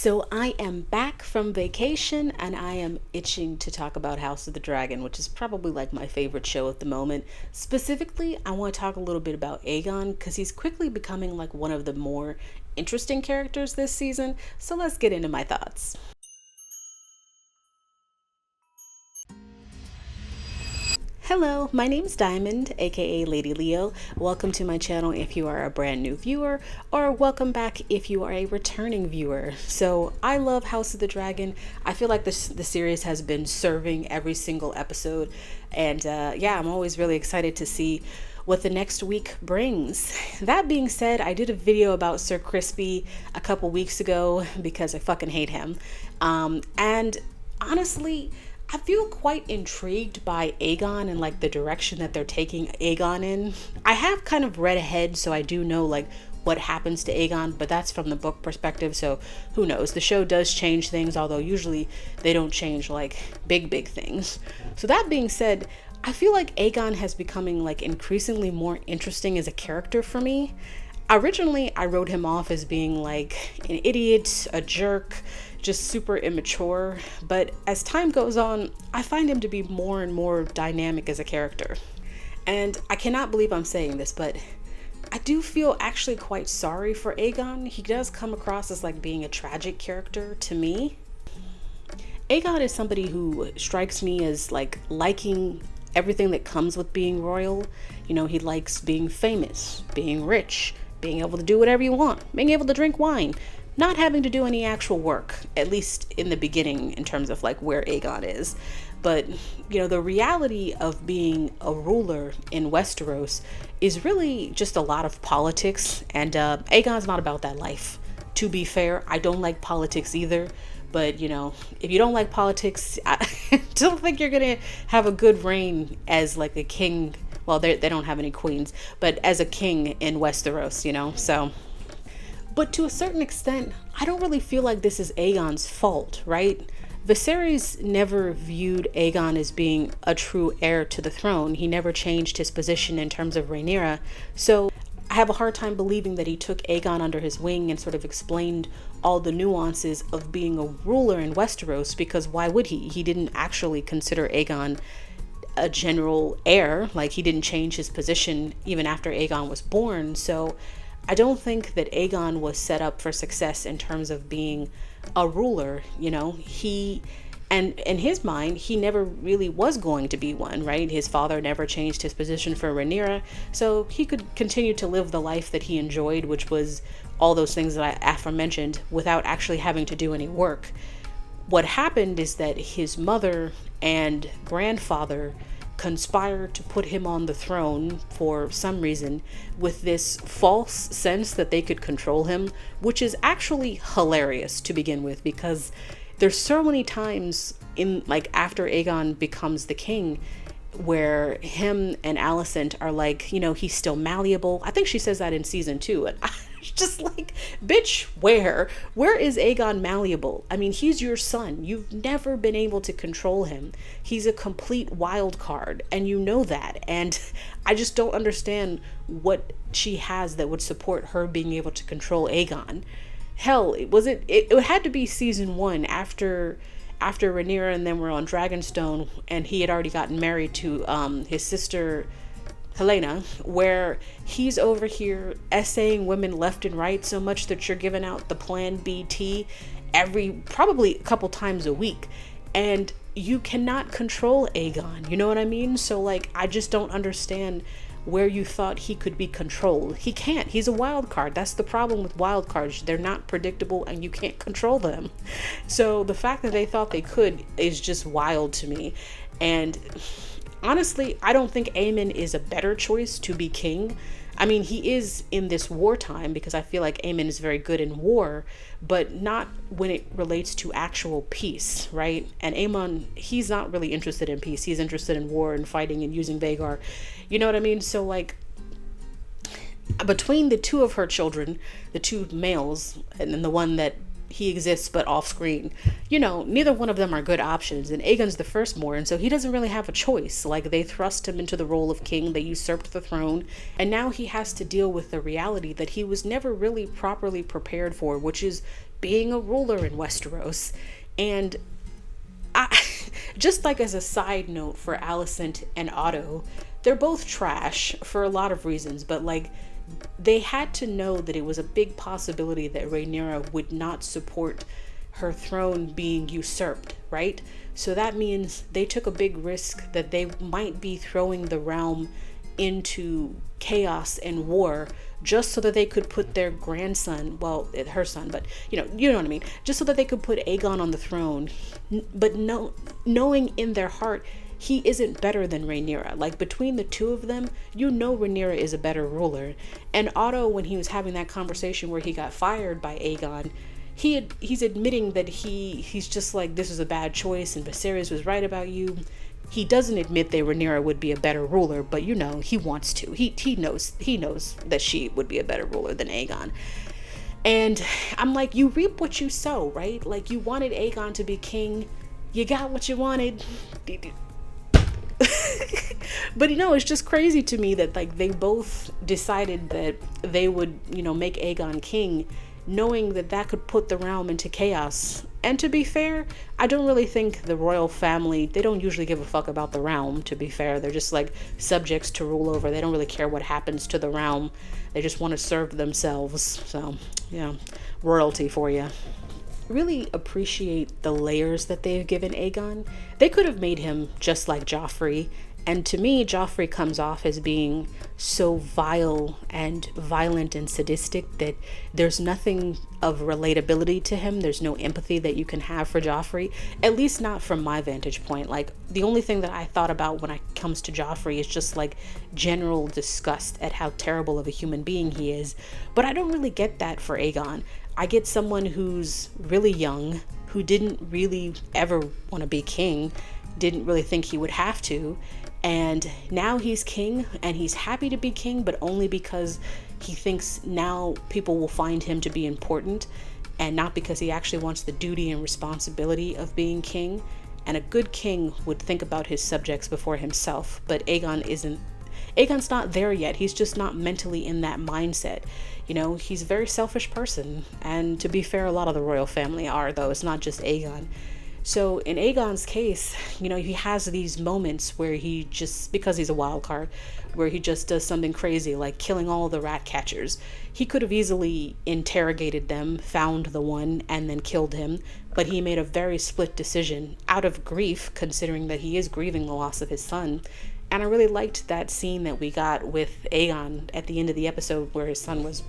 So I am back from vacation and I am itching to talk about House of the Dragon, which is probably like my favorite show at the moment. Specifically, I want to talk a little bit about Aegon because he's quickly becoming like one of the more interesting characters this season. So let's get into my thoughts. Hello, my name is Diamond, aka Lady Leo. Welcome to my channel if you are a brand new viewer, or welcome back if you are a returning viewer. So I love House of the Dragon. I feel like the series has been serving every single episode, and yeah, I'm always really excited to see what the next week brings. That being said, I did a video about Sir Crispy a couple weeks ago because I fucking hate him. And honestly, I feel quite intrigued by Aegon and like the direction that they're taking Aegon in. I have kind of read ahead, so I do know like what happens to Aegon, but that's from the book perspective, so who knows. The show does change things, although usually they don't change like big things. So that being said, I feel like Aegon has becoming like increasingly more interesting as a character for me. Originally, I wrote him off as being like an idiot, a jerk, just super immature, but as time goes on, I find him to be more and more dynamic as a character. And I cannot believe I'm saying this, but I do feel actually quite sorry for Aegon. He does come across as like being a tragic character to me. Aegon is somebody who strikes me as like liking everything that comes with being royal. You know, he likes being famous, being rich, being able to do whatever you want, being able to drink wine, not having to do any actual work, at least in the beginning in terms of like where Aegon is. But, you know, the reality of being a ruler in Westeros is really just a lot of politics, and Aegon's not about that life. To be fair, I don't like politics either, but, you know, if you don't like politics, I don't think you're gonna have a good reign as like a king. Well, they don't have any queens, but as a king in Westeros, you know, so. But to a certain extent, I don't really feel like this is Aegon's fault, right? Viserys never viewed Aegon as being a true heir to the throne. He never changed his position in terms of Rhaenyra. So I have a hard time believing that he took Aegon under his wing and sort of explained all the nuances of being a ruler in Westeros, because why would he? He didn't actually consider Aegon a general heir. Like, he didn't change his position even after Aegon was born. So I don't think that Aegon was set up for success in terms of being a ruler. You know, and in his mind, he never really was going to be one, right? His father never changed his position for Rhaenyra, so he could continue to live the life that he enjoyed, which was all those things that I aforementioned, without actually having to do any work. What happened is that his mother and grandfather conspired to put him on the throne for some reason, with this false sense that they could control him, which is actually hilarious to begin with, because there's so many times in like after Aegon becomes the king where him and Alicent are like, you know, he's still malleable. I think she says that in season 2, and I was just like, bitch, where is Aegon malleable? I mean, he's your son. You've never been able to control him. He's a complete wild card, and you know that. And I just don't understand what she has that would support her being able to control Aegon. Hell, it had to be season 1 after Rhaenyra and them were on Dragonstone, and he had already gotten married to his sister Helena, where he's over here essaying women left and right so much that you're giving out the Plan B tea probably a couple times a week, and you cannot control Aegon, you know what I mean? So like, I just don't understand where you thought he could be controlled. He can't. He's a wild card. That's the problem with wild cards. They're not predictable and you can't control them. So the fact that they thought they could is just wild to me. And honestly, I don't think Aemon is a better choice to be king. I mean, he is in this wartime, because I feel like Aemon is very good in war, but not when it relates to actual peace, right? And Aemon, he's not really interested in peace. He's interested in war and fighting and using Vhagar. You know what I mean? So like, between the two of her children, the two males, and then the one that he exists but off screen, you know, neither one of them are good options, and Aegon's the firstborn, so he doesn't really have a choice. Like, they thrust him into the role of king, they usurped the throne, and now he has to deal with the reality that he was never really properly prepared for, which is being a ruler in Westeros. And I, just like as a side note for Alicent and Otto, they're both trash for a lot of reasons, but like they had to know that it was a big possibility that Rhaenyra would not support her throne being usurped, right? So that means they took a big risk that they might be throwing the realm into chaos and war just so that they could put their grandson, well, her son, but you know what I mean, just so that they could put Aegon on the throne, but knowing in their heart he isn't better than Rhaenyra. Like between the two of them, Rhaenyra is a better ruler. And Otto, when he was having that conversation where he got fired by Aegon, he's admitting that he's just like, this is a bad choice and Viserys was right about you. He doesn't admit that Rhaenyra would be a better ruler, but he wants to. He knows that she would be a better ruler than Aegon. And I'm like, you reap what you sow, right? Like you wanted Aegon to be king, you got what you wanted. But it's just crazy to me that like they both decided that they would make Aegon king, knowing that could put the realm into chaos. And to be fair, I don't really think the royal family, they don't usually give a fuck about the realm, to be fair. They're just like subjects to rule over. They don't really care what happens to the realm. They just want to serve themselves. So royalty for you. Really appreciate the layers that they've given Aegon. They could have made him just like Joffrey, and to me Joffrey comes off as being so vile and violent and sadistic that there's nothing of relatability to him. There's no empathy that you can have for Joffrey, at least not from my vantage point. Like the only thing that I thought about when it comes to Joffrey is just like general disgust at how terrible of a human being he is, but I don't really get that for Aegon. I get someone who's really young, who didn't really ever want to be king, didn't really think he would have to, and now he's king and he's happy to be king, but only because he thinks now people will find him to be important and not because he actually wants the duty and responsibility of being king. And a good king would think about his subjects before himself, but Aegon's not there yet. He's just not mentally in that mindset. He's a very selfish person. And to be fair, a lot of the royal family are, though. It's not just Aegon. So in Aegon's case, he has these moments where he just, because he's a wild card, where he just does something crazy, like killing all the rat catchers. He could have easily interrogated them, found the one, and then killed him. But he made a very split decision out of grief, considering that he is grieving the loss of his son. And I really liked that scene that we got with Aegon at the end of the episode where his son was,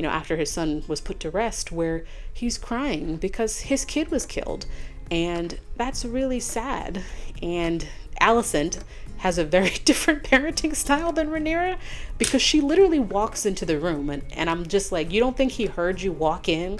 after his son was put to rest, where he's crying because his kid was killed. And that's really sad. And Alicent has a very different parenting style than Rhaenyra, because she literally walks into the room and I'm just like, you don't think he heard you walk in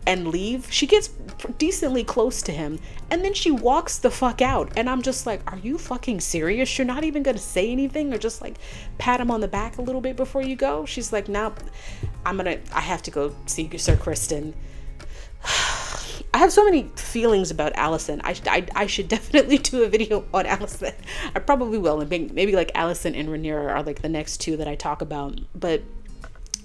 and leave? She gets decently close to him and then she walks the fuck out, and I'm just like, are you fucking serious? You're not even gonna say anything or just like pat him on the back a little bit before you go? She's like, no, I have to go see Sir Criston. I have so many feelings about Alicent. I should definitely do a video on Alicent. I probably will, and maybe like Alicent and Rhaenyra are like the next two that I talk about, but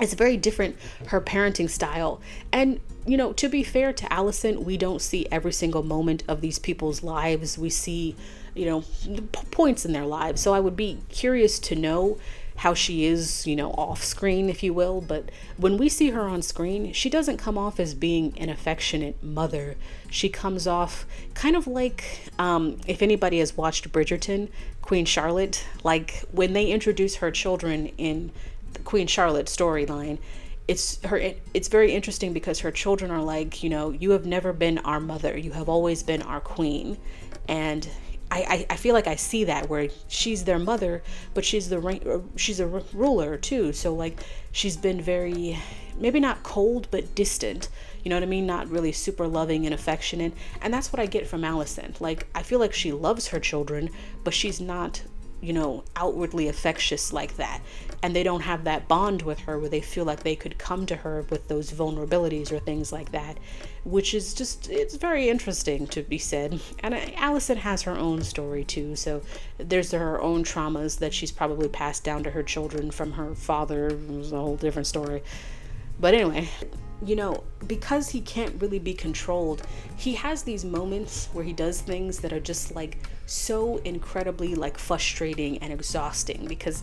it's very different, her parenting style. And to be fair to Alicent, we don't see every single moment of these people's lives. We see points in their lives, so I would be curious to know how she is, off screen, if you will. But when we see her on screen, she doesn't come off as being an affectionate mother. She comes off kind of like, if anybody has watched Bridgerton, Queen Charlotte, like when they introduce her children in the Queen Charlotte storyline, it's very interesting because her children are like, you have never been our mother, you have always been our queen. And I feel like I see that where she's their mother, but she's a ruler too. So like she's been very, maybe not cold, but distant. You know what I mean? Not really super loving and affectionate. And that's what I get from Alicent. Like I feel like she loves her children, but she's not, outwardly affectious like that. And they don't have that bond with her where they feel like they could come to her with those vulnerabilities or things like that, which is just, it's very interesting to be said. And Alicent has her own story too. So there's her own traumas that she's probably passed down to her children from her father. It was a whole different story. But anyway, you know, because he can't really be controlled, he has these moments where he does things that are just like so incredibly like frustrating and exhausting, because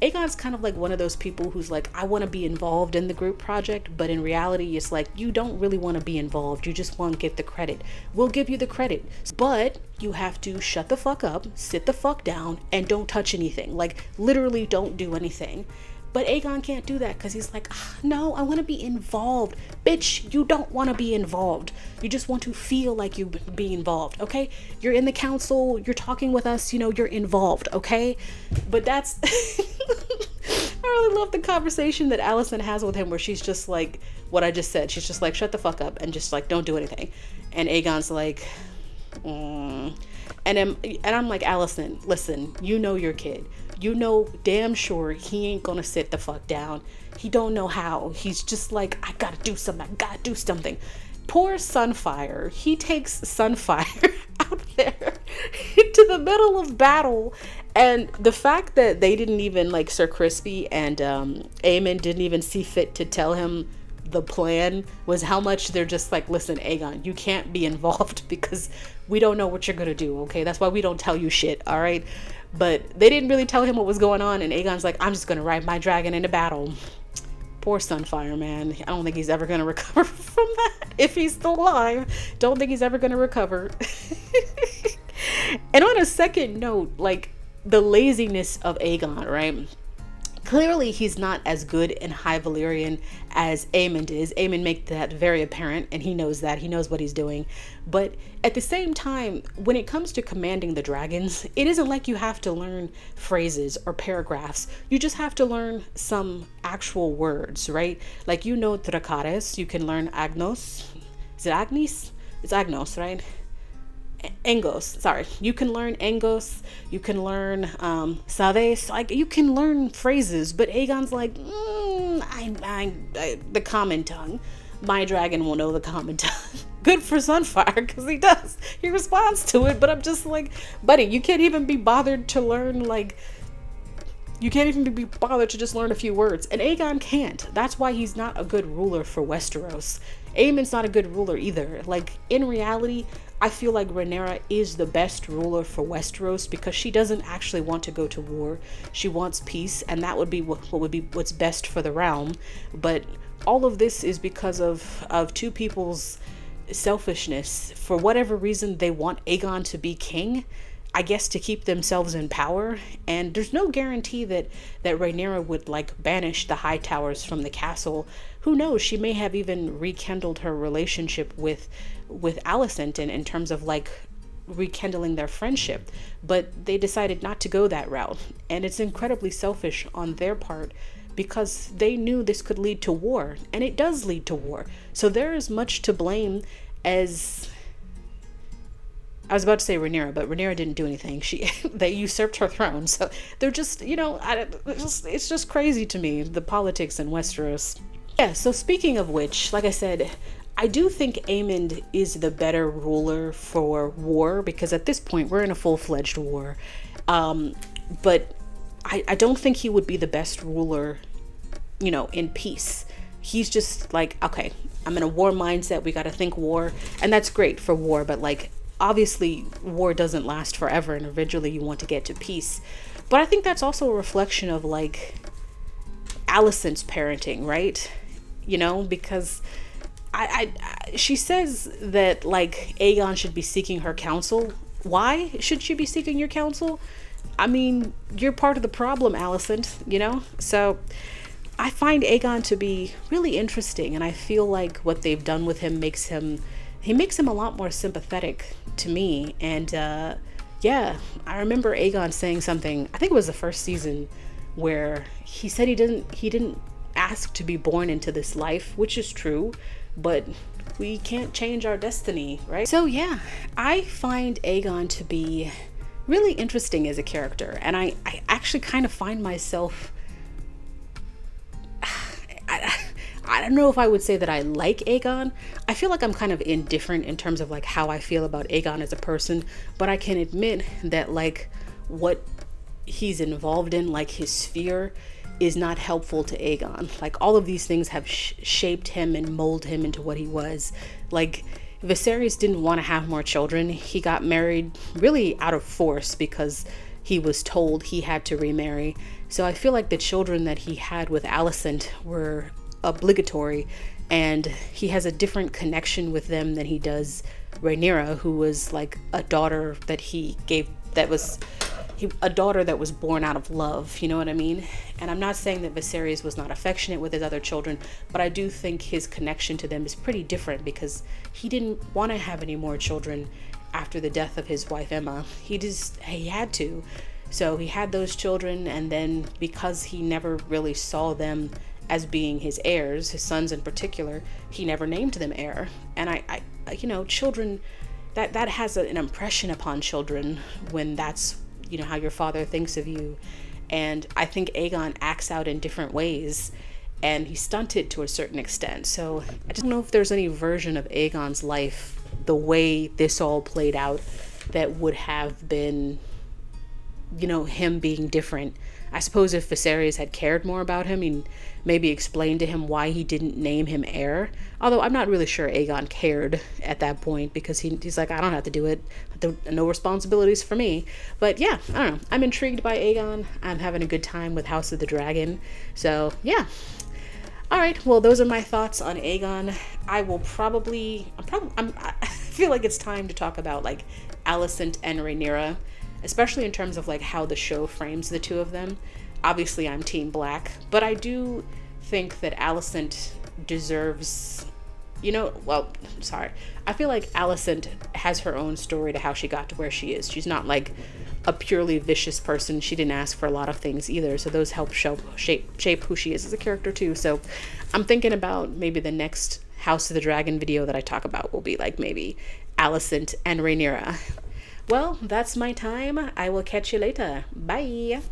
Aegon's kind of like one of those people who's like, I want to be involved in the group project, but in reality, it's like, you don't really want to be involved. You just want to get the credit. We'll give you the credit, but you have to shut the fuck up, sit the fuck down, and don't touch anything. Like, literally don't do anything. But Aegon can't do that because he's like, no, I want to be involved. Bitch, you don't want to be involved. You just want to feel like you be involved, okay? You're in the council, you're talking with us, you know, you're involved, okay? But that's... I really love the conversation that Alicent has with him where she's just like, what I just said. She's just like, shut the fuck up and just like, don't do anything. And Aegon's like, And I'm like, Alicent, listen, you know your kid. You know damn sure he ain't gonna sit the fuck down. He don't know how. He's just like, I gotta do something. Poor Sunfire. He takes Sunfire out there into the middle of battle. And the fact that they didn't even, like, Sir Crispy and Aemon didn't even see fit to tell him the plan was how much they're just like, listen, Aegon, you can't be involved because we don't know what you're gonna do, okay? That's why we don't tell you shit, all right? But they didn't really tell him what was going on, and Aegon's like, I'm just gonna ride my dragon into battle. Poor Sunfire, man. I don't think he's ever gonna recover from that. If he's still alive, don't think he's ever gonna recover. And on a second note, like, the laziness of Aegon, right? Clearly, he's not as good in High Valyrian as Aemon is. Aemon makes that very apparent, and he knows that. He knows what he's doing. But at the same time, when it comes to commanding the dragons, it isn't like you have to learn phrases or paragraphs. You just have to learn some actual words, right? Like, you know Dracarys, you can learn Agnos. Is it Agnes? It's Agnos, right? Engos, sorry. You can learn Engos, you can learn Sabes, like, you can learn phrases, but Aegon's like, the common tongue. My dragon will know the common tongue. Good for Sunfire, because he does. He responds to it, but I'm just like, buddy, you can't even be bothered to learn, like, you can't even be bothered to just learn a few words. And Aegon can't. That's why he's not a good ruler for Westeros. Aemon's not a good ruler either. Like, in reality, I feel like Rhaenyra is the best ruler for Westeros because she doesn't actually want to go to war. She wants peace, and that would be what would be what's best for the realm. But all of this is because of two people's selfishness. For whatever reason, they want Aegon to be king, I guess to keep themselves in power. And there's no guarantee that Rhaenyra would, like, banish the High Towers from the castle. Who knows? She may have even rekindled her relationship with Alicent in terms of, like, rekindling their friendship. But they decided not to go that route. And it's incredibly selfish on their part because they knew this could lead to war. And it does lead to war. So there is much to blame as... I was about to say Rhaenyra, but Rhaenyra didn't do anything. They usurped her throne. So they're just, you know, it's just crazy to me, the politics in Westeros. Yeah, so speaking of which, like I said, I do think Aemond is the better ruler for war, because at this point we're in a full-fledged war. But I don't think he would be the best ruler, you know, in peace. He's just like, okay, I'm in a war mindset. We got to think war. And that's great for war, but, like, obviously war doesn't last forever, and eventually you want to get to peace. But I think that's also a reflection of, like, Alicent's parenting, right? You know, because she says that, like, Aegon should be seeking her counsel. Why should she be seeking your counsel? I mean, you're part of the problem, Alicent, you know? So I find Aegon to be really interesting, and I feel like what they've done with him makes him a lot more sympathetic to me. And yeah, I remember Aegon saying something, I think it was the first season, where he said he didn't ask to be born into this life, which is true, but we can't change our destiny, right? So yeah, I find Aegon to be really interesting as a character, and I actually kind of find myself, I don't know if I would say that I like Aegon. I feel like I'm kind of indifferent in terms of, like, how I feel about Aegon as a person, but I can admit that, like, what he's involved in, like his sphere, is not helpful to Aegon. Like, all of these things have shaped him and molded him into what he was. Like, Viserys didn't want to have more children. He got married really out of force because he was told he had to remarry. So I feel like the children that he had with Alicent were obligatory, and he has a different connection with them than he does Rhaenyra, who was like a daughter that he gave, a daughter that was born out of love, you know what I mean? And I'm not saying that Viserys was not affectionate with his other children, but I do think his connection to them is pretty different, because he didn't want to have any more children after the death of his wife Emma. He had to. So he had those children, and then because he never really saw them as being his heirs, his sons in particular, he never named them heir. And I children, that has an impression upon children when that's, how your father thinks of you. And I think Aegon acts out in different ways, and he's stunted to a certain extent. So I just don't know if there's any version of Aegon's life, the way this all played out, that would have been, him being different. I suppose if Viserys had cared more about him and maybe explained to him why he didn't name him heir. Although I'm not really sure Aegon cared at that point, because he's like, I don't have to do it. No responsibilities for me. But yeah, I don't know. I'm intrigued by Aegon. I'm having a good time with House of the Dragon. So yeah. All right. Well, those are my thoughts on Aegon. I feel like it's time to talk about like Alicent and Rhaenyra, especially in terms of like how the show frames the two of them. Obviously, I'm Team Black, but I do think that Alicent deserves, I feel like Alicent has her own story to how she got to where she is. She's not like a purely vicious person. She didn't ask for a lot of things either, so those help shape who she is as a character too. So I'm thinking about maybe the next House of the Dragon video that I talk about will be like maybe Alicent and Rhaenyra. Well, that's my time. I will catch you later. Bye.